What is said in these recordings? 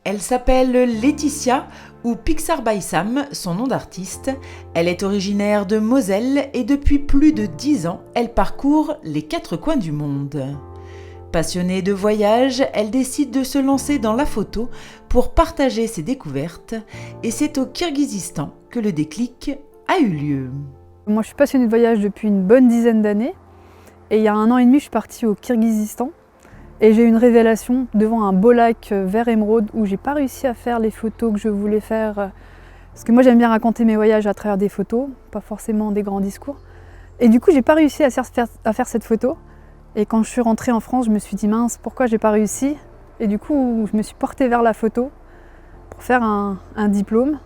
Elle s'appelle Laetitia ou Pixar by Sam, son nom d'artiste. Elle est originaire de Moselle et depuis plus de 10 ans, elle parcourt les 4 coins du monde. Passionnée de voyage, elle décide de se lancer dans la photo pour partager ses découvertes et c'est au Kirghizistan que le déclic a eu lieu. Moi je suis passionnée de voyage depuis une bonne dizaine d'années et il y a 1 an et demi je suis partie au Kirghizistan. Et j'ai eu une révélation devant un beau lac vert émeraude où j'ai pas réussi à faire les photos que je voulais faire. Parce que moi j'aime bien raconter mes voyages à travers des photos, pas forcément des grands discours. Et du coup j'ai pas réussi à faire cette photo. Et quand je suis rentrée en France, je me suis dit mince, pourquoi j'ai pas réussi? Et du coup je me suis portée vers la photo pour faire un diplôme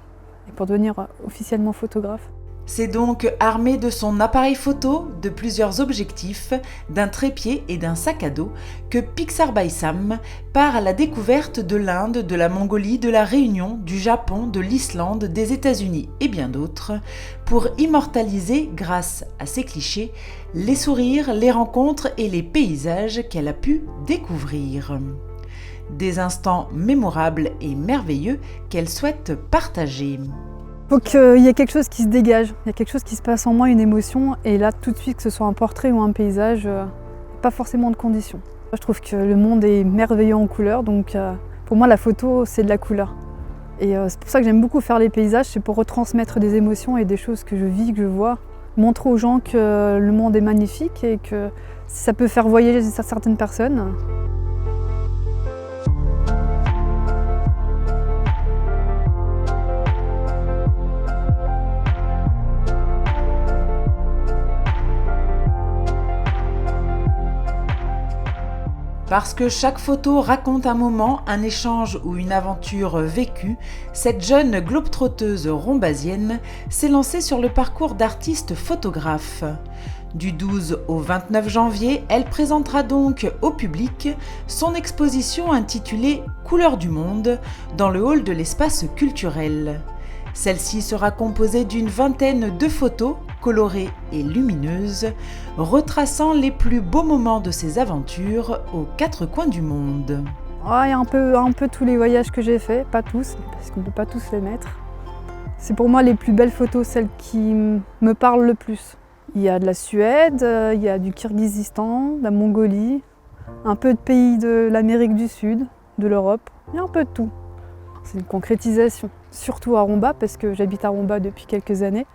et pour devenir officiellement photographe. C'est donc armé de son appareil photo, de plusieurs objectifs, d'un trépied et d'un sac à dos que Pixar by Sam part à la découverte de l'Inde, de la Mongolie, de la Réunion, du Japon, de l'Islande, des États-Unis et bien d'autres pour immortaliser, grâce à ses clichés, les sourires, les rencontres et les paysages qu'elle a pu découvrir. Des instants mémorables et merveilleux qu'elle souhaite partager. Il faut qu'il y ait quelque chose qui se dégage, il y a quelque chose qui se passe en moi, une émotion, et là tout de suite que ce soit un portrait ou un paysage, pas forcément de conditions. Je trouve que le monde est merveilleux en couleurs, donc pour moi la photo c'est de la couleur. Et c'est pour ça que j'aime beaucoup faire les paysages, c'est pour retransmettre des émotions et des choses que je vis, que je vois, montrer aux gens que le monde est magnifique et que ça peut faire voyager certaines personnes. Parce que chaque photo raconte un moment, un échange ou une aventure vécue, cette jeune globe-trotteuse rombasienne s'est lancée sur le parcours d'artiste photographe. Du 12 au 29 janvier, elle présentera donc au public son exposition intitulée « Couleurs du monde » dans le hall de l'espace culturel. Celle-ci sera composée d'une vingtaine de photos colorées et lumineuses, retraçant les plus beaux moments de ses aventures aux 4 coins du monde. Il y a un peu tous les voyages que j'ai faits, pas tous, parce qu'on ne peut pas tous les mettre. C'est pour moi les plus belles photos, celles qui me parlent le plus. Il y a de la Suède, il y a du Kirghizistan, de la Mongolie, un peu de pays de l'Amérique du Sud, de l'Europe, il y a un peu de tout. C'est une concrétisation, surtout à Romba, parce que j'habite à Romba depuis quelques années.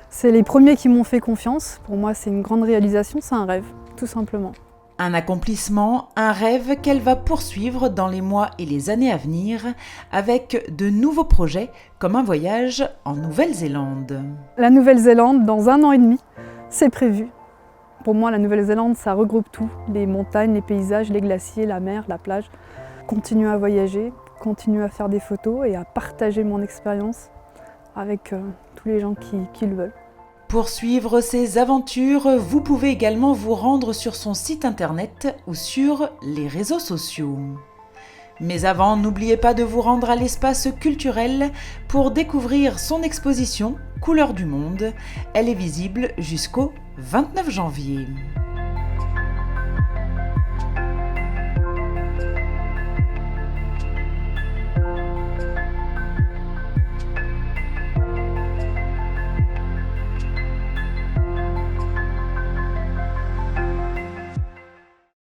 C'est les premiers qui m'ont fait confiance. Pour moi, c'est une grande réalisation, c'est un rêve, tout simplement. Un accomplissement, un rêve qu'elle va poursuivre dans les mois et les années à venir avec de nouveaux projets comme un voyage en Nouvelle-Zélande. La Nouvelle-Zélande, dans 1 an et demi, c'est prévu. Pour moi, la Nouvelle-Zélande, ça regroupe tout. Les montagnes, les paysages, les glaciers, la mer, la plage. Continuer à voyager, continuer à faire des photos et à partager mon expérience avec tous les gens qui le veulent. Pour suivre ses aventures, vous pouvez également vous rendre sur son site internet ou sur les réseaux sociaux. Mais avant, n'oubliez pas de vous rendre à l'espace culturel pour découvrir son exposition Couleurs du monde. Elle est visible jusqu'au 29 janvier.